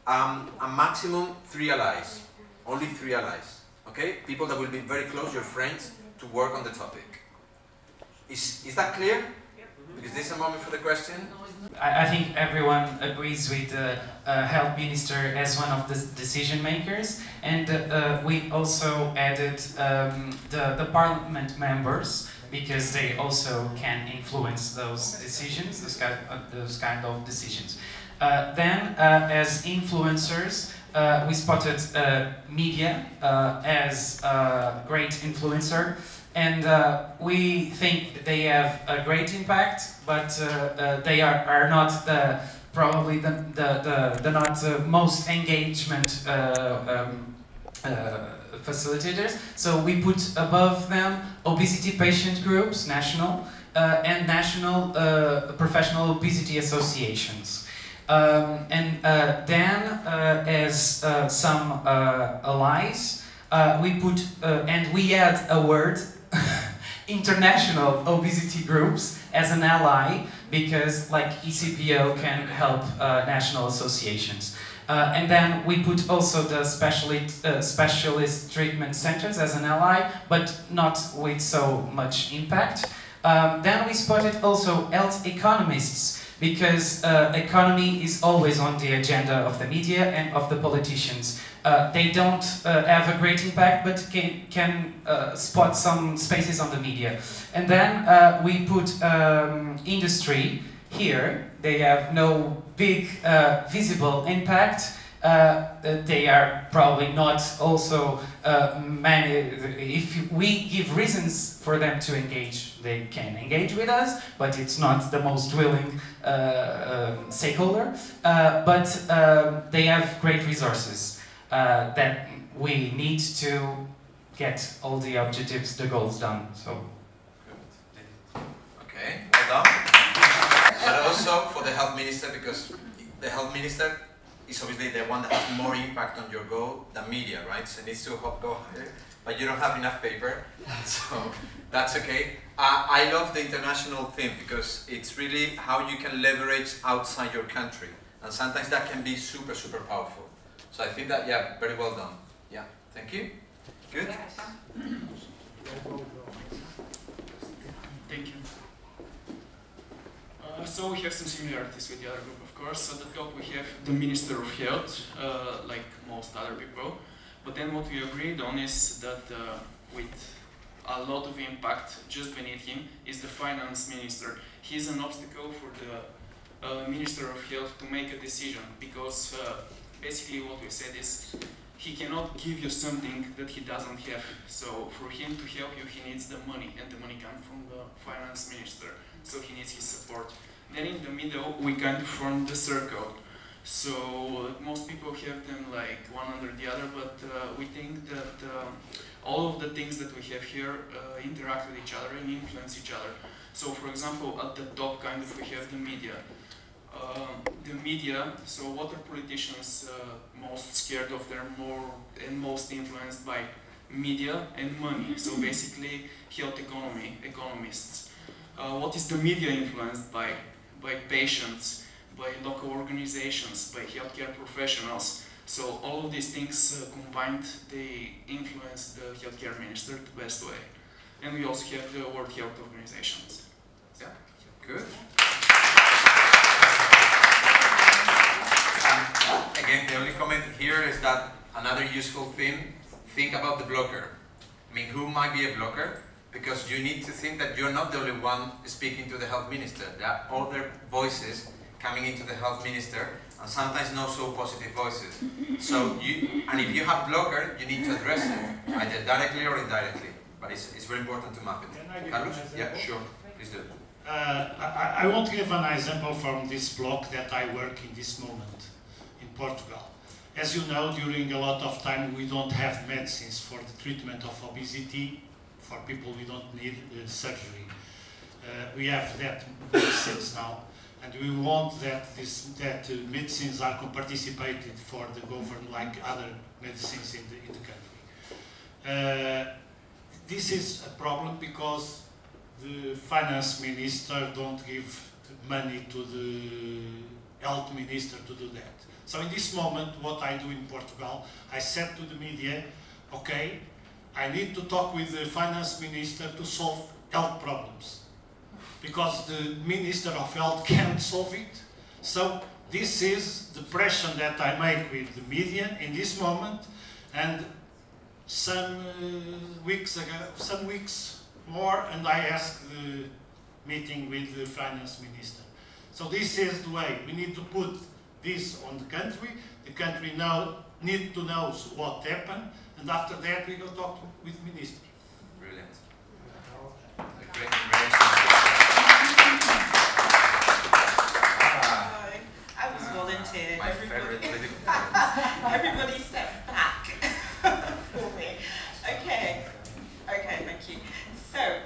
A maximum 3 allies. Only 3 allies, okay? People that will be very close, your friends, to work on the topic. Is that clear? Because this is a moment for the question. I think everyone agrees with the health minister as one of the decision makers, and we also added the parliament members, because they also can influence those decisions, those kind of decisions. Then, as influencers, we spotted media as a great influencer, and we think they have a great impact, but they are not probably the not most engagement facilitators. So we put above them obesity patient groups, national, and national professional obesity associations. Then, as some allies, we put, and we add a word, international obesity groups as an ally, because like ECPO can help national associations. And then we put also the specialist treatment centers as an ally, but not with so much impact. Then we spotted also health economists, because economy is always on the agenda of the media and of the politicians. They don't have a great impact, but can spot some spaces on the media. And then we put industry here. They have no big visible impact. They are probably not also many. If we give reasons for them to engage, they can engage with us, but it's not the most willing stakeholder. But they have great resources that we need to get all the objectives, the goals done. So. Okay, well done. But also for the health minister, because the health minister is obviously the one that has more impact on your goal than media, right? So it needs to go higher, but you don't have enough paper, so that's okay. I love the international thing, because it's really how you can leverage outside your country, and sometimes that can be super, super powerful. So I think that, yeah, very well done. Yeah, thank you. Good. Thank you. So we have some similarities with the other group, of course. At the top we have the Minister of Health, like most other people. But then what we agreed on is that with a lot of impact just beneath him is the Finance Minister. He's an obstacle for the Minister of Health to make a decision, because basically what we said is he cannot give you something that he doesn't have. So for him to help you, he needs the money, and the money comes from the Finance Minister. So he needs his support. Then in the middle, we kind of formed the circle. So most people have them like one under the other, but we think that all of the things that we have here interact with each other and influence each other. So for example, at the top kind of we have the media. So what are politicians most scared of? They're more and most influenced by media and money. So basically health economists. What is the media influenced by? By patients, by local organizations, by healthcare professionals. So all of these things combined, they influence the healthcare minister the best way. And we also have the World Health Organizations. Yeah, good. Again, the only comment here is that another useful thing, think about the blocker. I mean, who might be a blocker? Because you need to think that you're not the only one speaking to the health minister. There are other voices coming into the health minister, and sometimes not so positive voices. So, and if you have blocker, you need to address it, either directly or indirectly. But it's very important to map it. Carlos? Yeah, sure. Please do. I want to give an example from this block that I work in this moment in Portugal. As you know, during a lot of time we don't have medicines for the treatment of obesity for people we don't need surgery. We have that medicines now, and we want that medicines are participated for the government like other medicines in the country. This is a problem because the finance minister don't give money to the health minister to do that. So in this moment, what I do in Portugal, I said to the media, okay, I need to talk with the finance minister to solve health problems, because the Minister of Health can't solve it. So this is the pressure that I make with the media in this moment, and some weeks more, and I asked the meeting with the finance minister. So this is the way we need to put this on the country. The country now need to know what happened, and after that we go talk with minister. Brilliant. I was volunteered. My favorite political Everybody step back for me. Okay, thank you. So,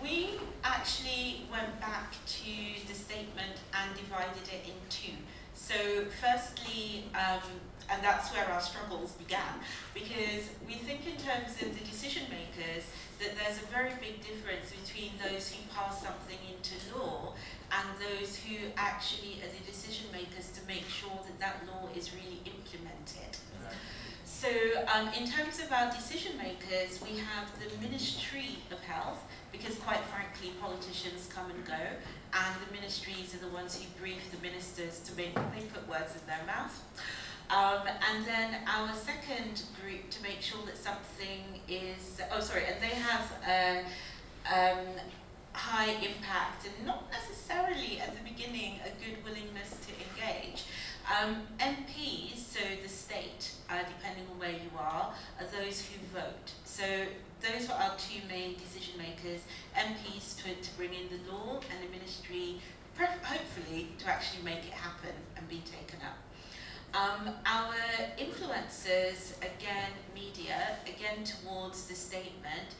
we actually went back to the statement and divided it in two. So, firstly, and that's where our struggles began, because we think in terms of the decision makers that there's a very big difference between those who pass something into law and those who actually are the decision makers to make sure that that law is really implemented. So in terms of our decision makers, we have the Ministry of Health, because quite frankly politicians come and go, and the ministries are the ones who brief the ministers to make, they put words in their mouth. And then our second group to make sure that something is, and they have high impact and not necessarily at the beginning a good willingness to engage. MPs, so the state, depending on where you are those who vote. So those were our two main decision makers, MPs to bring in the law, and the ministry, hopefully, to actually make it happen and be taken up. Our influencers, again, media, again towards the statement,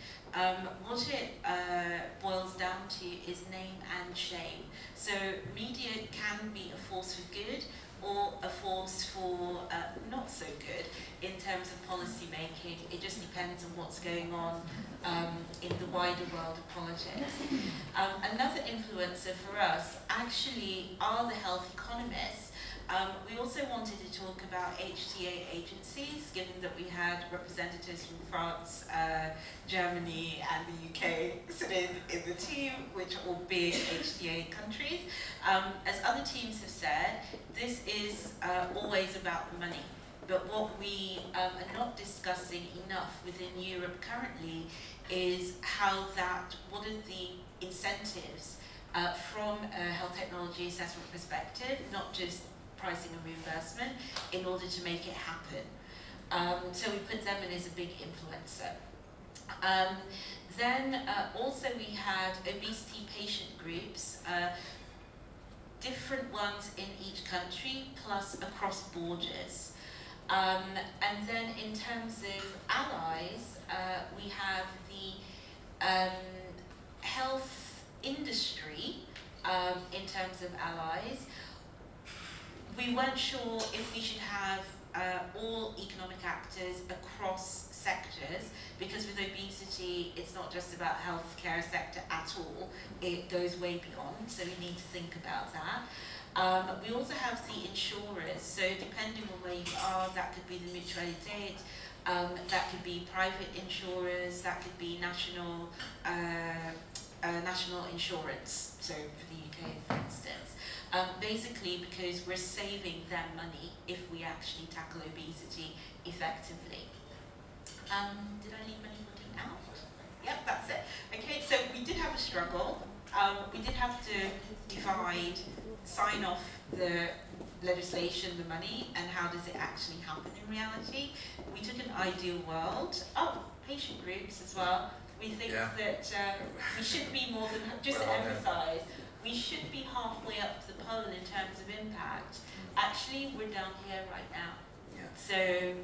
what it boils down to is name and shame. So media can be a force for good or a force for not so good in terms of policy making. It just depends on what's going on in the wider world of politics. Another influencer for us actually are the health economists. We also wanted to talk about HTA agencies, given that we had representatives from France, Germany and the UK sitting in the team, which are all big HTA countries. As other teams have said, this is always about the money. But what we are not discussing enough within Europe currently is what are the incentives from a health technology assessment perspective, not just pricing and reimbursement, in order to make it happen. So we put them in as a big influencer. Then also we had obesity patient groups, different ones in each country, plus across borders. And then in terms of allies, we have the health industry in terms of allies. We weren't sure if we should have all economic actors across sectors, because with obesity, it's not just about healthcare sector at all, it goes way beyond, so we need to think about that. We also have the insurers, so depending on where you are, that could be the mutualität, that could be private insurers, that could be national insurance, so for the UK for instance. Basically because we're saving them money if we actually tackle obesity effectively. Did I leave anybody out? Yep, that's it. Okay, so we did have a struggle. We did have to sign off the legislation, the money, and how does it actually happen in reality. We took an ideal world. Oh, patient groups as well. We think Yeah. that we should be more than, just to emphasise, we should be halfway up the pole in terms of impact. Actually, we're down here right now. Yeah. So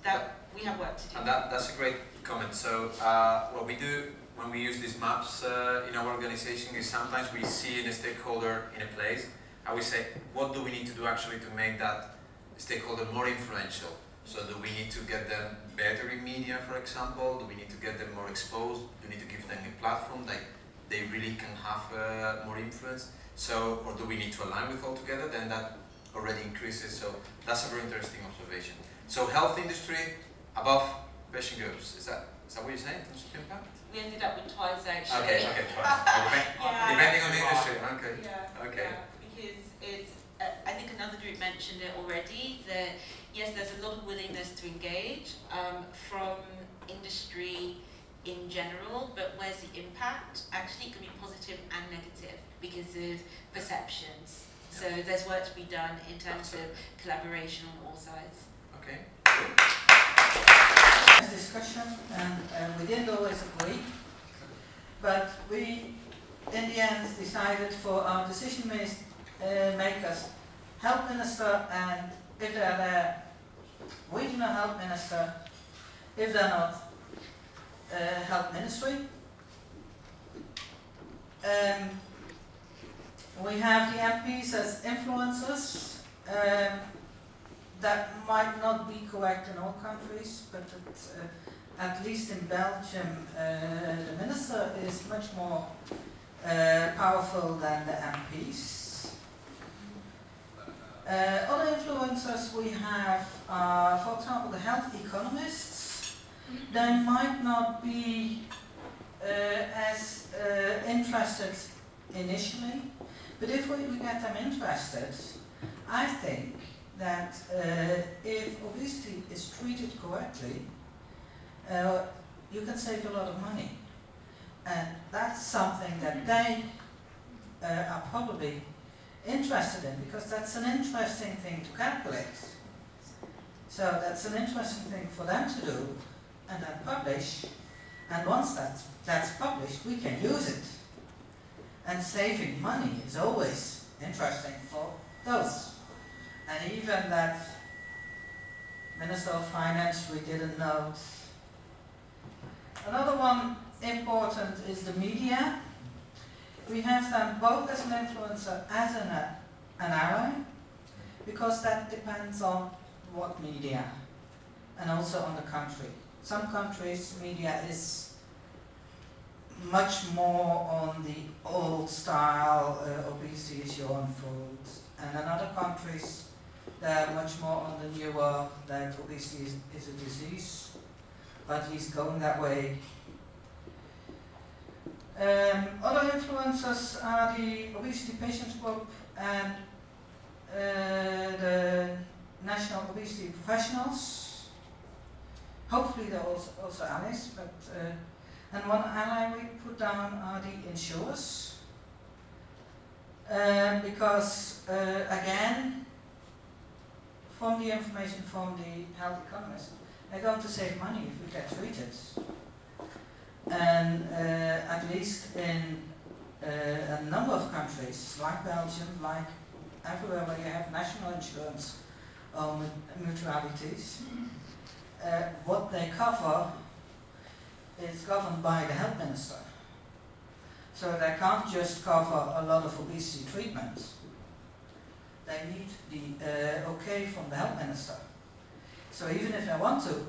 that we have work to do. And that's a great comment. So what we do when we use these maps in our organization is sometimes we see a stakeholder in a place and we say, what do we need to do actually to make that stakeholder more influential? So do we need to get them better in media, for example? Do we need to get them more exposed? Do we need to give them a platform that they really can have more influence? So, or do we need to align with all together? Then that already increases. So that's a very interesting observation. So health industry above patient groups. Is that what you're saying in terms of impact? We ended up with twice actually. Okay, twice. Depending on the industry. Okay. Yeah. Okay. Yeah, because it's. I think another group mentioned it already. That yes, there's a lot of willingness to engage from industry in general, but where's the impact? Actually, it can be positive and negative because of perceptions. So there's work to be done in terms of collaboration on all sides. Okay. Discussion, and we didn't always agree, but we in the end decided for our decision makers, health minister, and if they're there, regional health minister, if they're not, health ministry. We have the MPs as influencers. That might not be correct in all countries, but at least in Belgium, the minister is much more powerful than the MPs. Other influencers we have are, for example, the health economists. They might not be as interested initially, but if we get them interested, I think that if obesity is treated correctly, you can save a lot of money. And that's something that they are probably interested in, because that's an interesting thing to calculate. So that's an interesting thing for them to do and then publish. And once that's published, we can use it. And saving money is always interesting for those. And even that Minister of Finance we didn't note. Another one important is the media. We have them both as an influencer, as an ally, because that depends on what media, and also on the country. Some countries, media is much more on the old style, obesity is your own fault, and in other countries, they're much more on the newer, that obesity is a disease, but he's going that way. Other influencers are the obesity patients group and the national obesity professionals. Hopefully they're also allies, but and one ally we put down are the insurers, because again, from the information from the health economists, they're going to save money if we get treated. And at least in a number of countries, like Belgium, like everywhere where you have national insurance or mutualities, what they cover is governed by the health minister. So they can't just cover a lot of obesity treatment. They need the okay from the health minister. So even if they want to,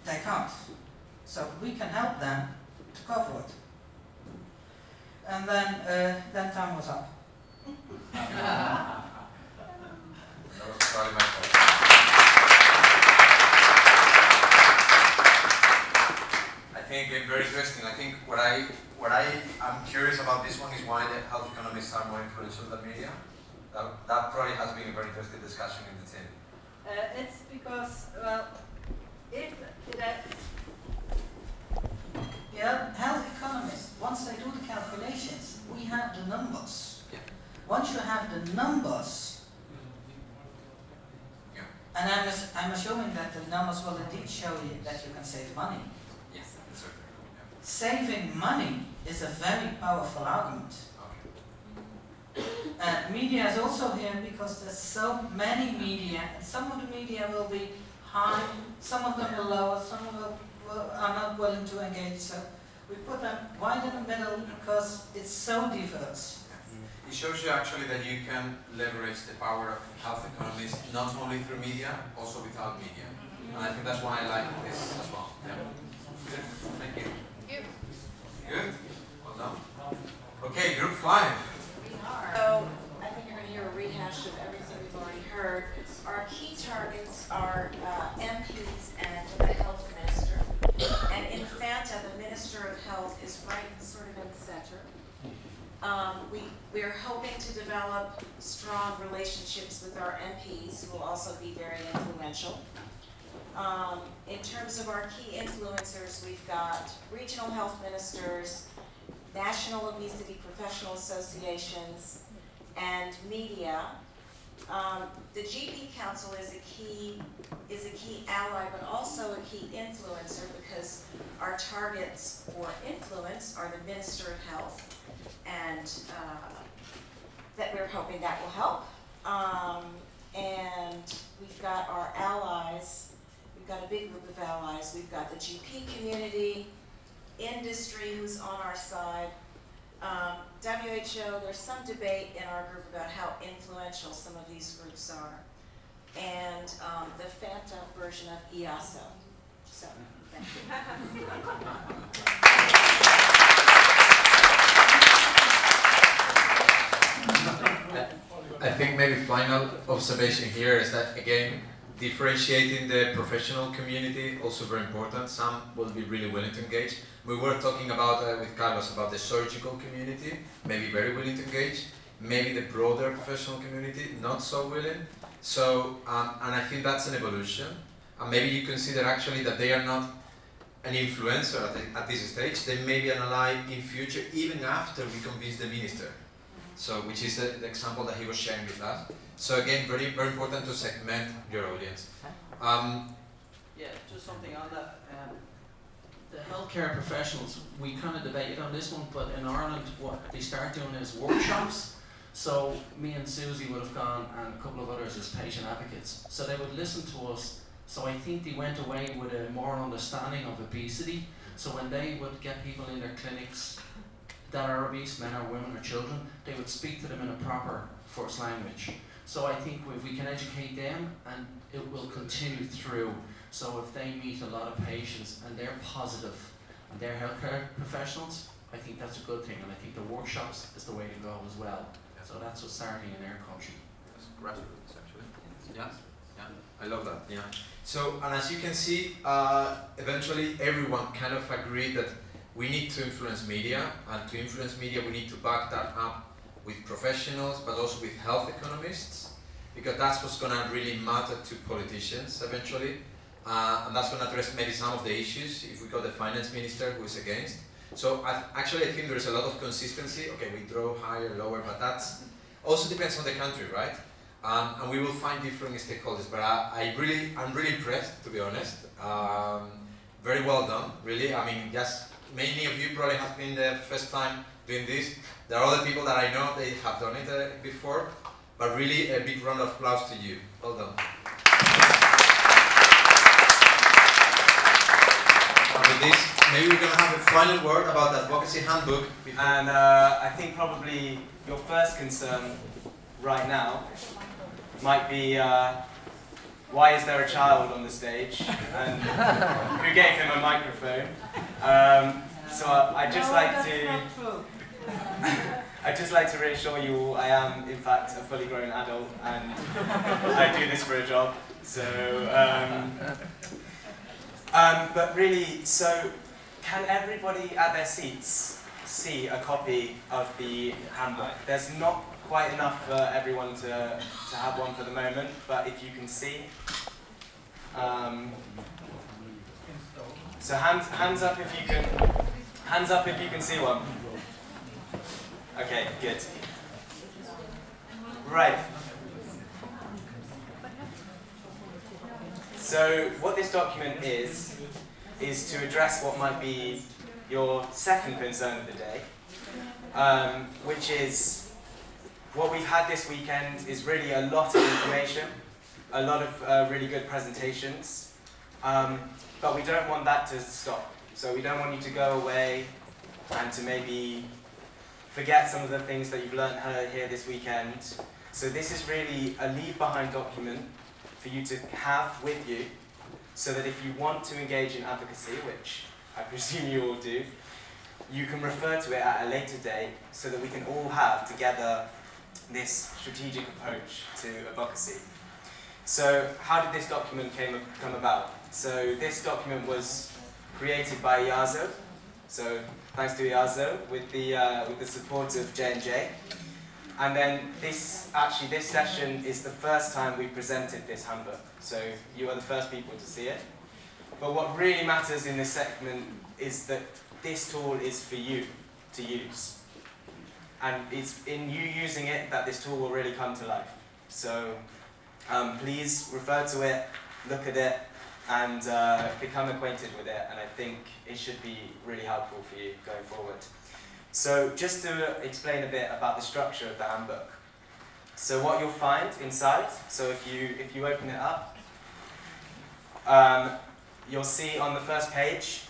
they can't. So we can help them to cover it. And then time was up. That was probably my fault. I think it's very interesting. I think what I'm curious about this one is why the health economists are more influential than media. That probably has been a very interesting discussion in the team. It's because, well, if that, health economists, once they do the calculations, we have the numbers. Yeah. Once you have the numbers, yeah. and I'm assuming that the numbers will indeed show you that you can save money. saving money is a very powerful argument. And media is also here because there's so many media, and some of the media will be high, some of them will lower, some of them are not willing to engage. So we put them right in the middle because it's so diverse. It shows you actually that you can leverage the power of health economists not only through media, also without media. And I think that's why I like this as well. Yeah. Good. Thank you. Good. Well done. Okay, group 5. So I think you're going to hear a rehash of everything we've already heard. Our key targets are MPs and the health minister. And in Fanta, the Minister of Health is right sort of in the center. We're hoping to develop strong relationships with our MPs, who will also be very influential. In terms of our key influencers, we've got regional health ministers, national obesity professional associations, and media. The GP Council is a key ally, but also a key influencer, because our targets for influence are the Minister of Health, and that we're hoping that will help. And we've got our allies. We've got a big group of allies. We've got the GP community, industry who's on our side, WHO. There's some debate in our group about how influential some of these groups are, and the Fanta version of EASO. So, thank you. I think maybe final observation here is that, again, differentiating the professional community also very important. Some will be really willing to engage. We were talking about with Carlos about the surgical community, maybe very willing to engage. Maybe the broader professional community not so willing. So, and I think that's an evolution. And maybe you consider actually that they are not an influencer at this stage. They may be an ally in future, even after we convince the minister. So, which is the example that he was sharing with us. So again, very, very important to segment your audience. Yeah, just something on that. The healthcare professionals, we kind of debated on this one, but in Ireland, what they start doing is workshops. So me and Susie would have gone, and a couple of others as patient advocates. So they would listen to us. So I think they went away with a more understanding of obesity. So when they would get people in their clinics that are obese, men or women or children, they would speak to them in a proper first language. So I think if we can educate them, and it will continue through. So if they meet a lot of patients and they're positive and they're healthcare professionals, I think that's a good thing. And I think the workshops is the way to go as well. Yeah. So that's what's starting in our country. That's grassroots, actually. Yeah, yeah, I love that. Yeah. So, and as you can see, eventually everyone kind of agreed that we need to influence media, and to influence media we need to back that up with professionals, but also with health economists, because that's what's going to really matter to politicians eventually, and that's going to address maybe some of the issues if we got the finance minister who is against. So actually I think there's a lot of consistency. Okay, we draw higher, lower, but that's also depends on the country, right? And we will find different stakeholders, but I'm really impressed, to be honest. Very well done, really. I mean, just many of you probably have been the first time doing this. There are other people that I know they have done it before, but really a big round of applause to you. Well done. And with this, maybe we're going to have a final word about the Advocacy Handbook. And I think probably your first concern right now might be why is there a child on the stage and who gave him a microphone? So I'd just like to reassure you all, I am in fact a fully grown adult and I do this for a job. So, but really, so can everybody at their seats see a copy of the handbook? There's not quite enough for everyone to have one for the moment, but if you can see. So hands up if you can see one. Okay, good. Right. So what this document is to address what might be your second concern of the day, which is what we've had this weekend is really a lot of information, a lot of really good presentations, but we don't want that to stop. So we don't want you to go away and to maybe forget some of the things that you've learned here this weekend. So this is really a leave-behind document for you to have with you, so that if you want to engage in advocacy, which I presume you all do, you can refer to it at a later date so that we can all have together this strategic approach to advocacy. So how did this document come about? So this document was created by Laszlo. So thanks to Laszlo with the support of J&J. And then this session is the first time we presented this handbook. So you are the first people to see it. But what really matters in this segment is that this tool is for you to use. And it's in you using it that this tool will really come to life. So please refer to it, look at it, and become acquainted with it. And I think it should be really helpful for you going forward. So just to explain a bit about the structure of the handbook. So what you'll find inside, so if you open it up, you'll see on the first page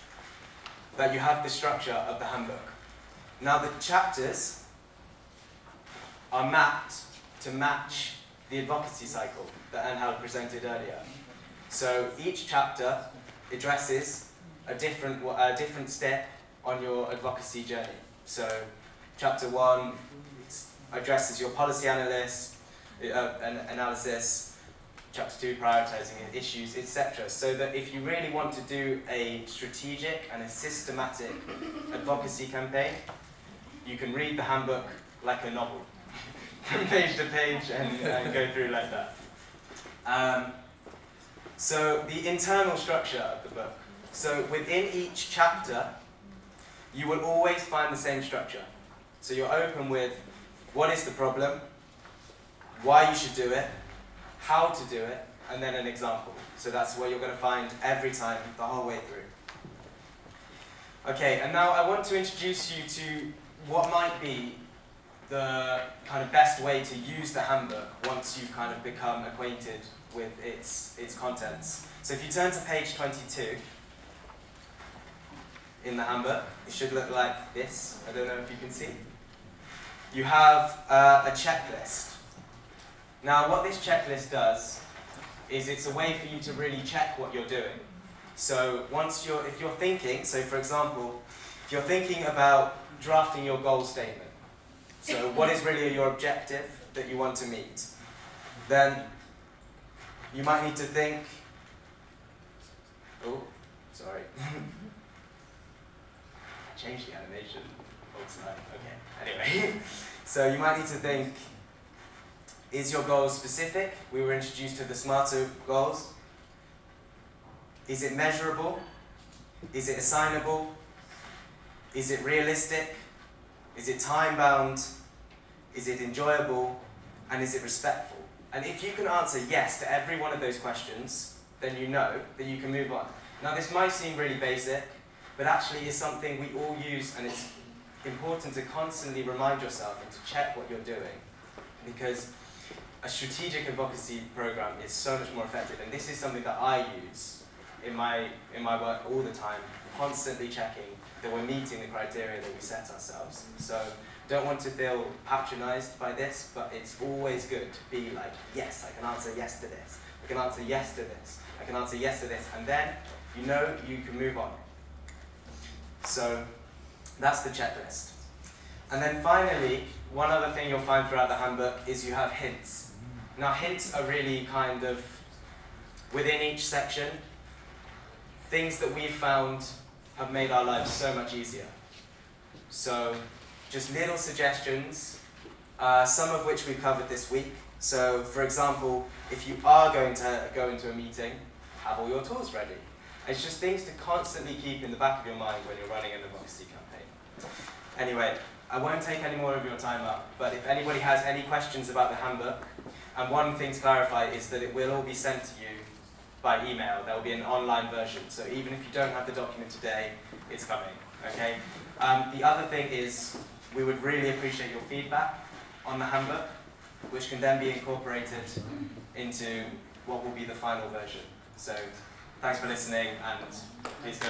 that you have the structure of the handbook. Now the chapters are mapped to match the advocacy cycle that Anhal presented earlier. So each chapter addresses a different step on your advocacy journey. So chapter 1 addresses your policy analysis, chapter 2 prioritizing issues, etc. So that if you really want to do a strategic and a systematic advocacy campaign, you can read the handbook like a novel, from page to page and go through like that. So the internal structure of the book. So within each chapter, you will always find the same structure. So you're open with what is the problem, why you should do it, how to do it, and then an example. So that's what you're going to find every time, the whole way through. Okay, and now I want to introduce you to what might be the kind of best way to use the handbook once you've kind of become acquainted with its contents. So if you turn to page 22, in the handbook, it should look like this. I don't know if you can see. You have a checklist. Now, what this checklist does is it's a way for you to really check what you're doing. So if you're thinking, so for example, if you're thinking about drafting your goal statement, so what is really your objective that you want to meet, then you might need to think, oh, sorry. Change the animation. Okay, anyway. So you might need to think, is your goal specific? We were introduced to the SMARTO goals. Is it measurable? Is it assignable? Is it realistic? Is it time-bound? Is it enjoyable? And is it respectful? And if you can answer yes to every one of those questions, then you know that you can move on. Now this might seem really basic, but actually is something we all use, and it's important to constantly remind yourself and to check what you're doing, because a strategic advocacy program is so much more effective, and this is something that I use in my work all the time, constantly checking that we're meeting the criteria that we set ourselves. So don't want to feel patronized by this, but it's always good to be like, yes, I can answer yes to this, I can answer yes to this, I can answer yes to this, and then you know you can move on. So that's the checklist. And then finally, one other thing you'll find throughout the handbook is you have hints. Now hints are really kind of, within each section, things that we've found have made our lives so much easier. So just little suggestions, some of which we've covered this week. So for example, if you are going to go into a meeting, have all your tools ready. It's just things to constantly keep in the back of your mind when you're running an advocacy campaign. Anyway, I won't take any more of your time up, but if anybody has any questions about the handbook, and one thing to clarify is that it will all be sent to you by email. There will be an online version, so even if you don't have the document today, it's coming. Okay. The other thing is we would really appreciate your feedback on the handbook, which can then be incorporated into what will be the final version. So thanks for listening, and please go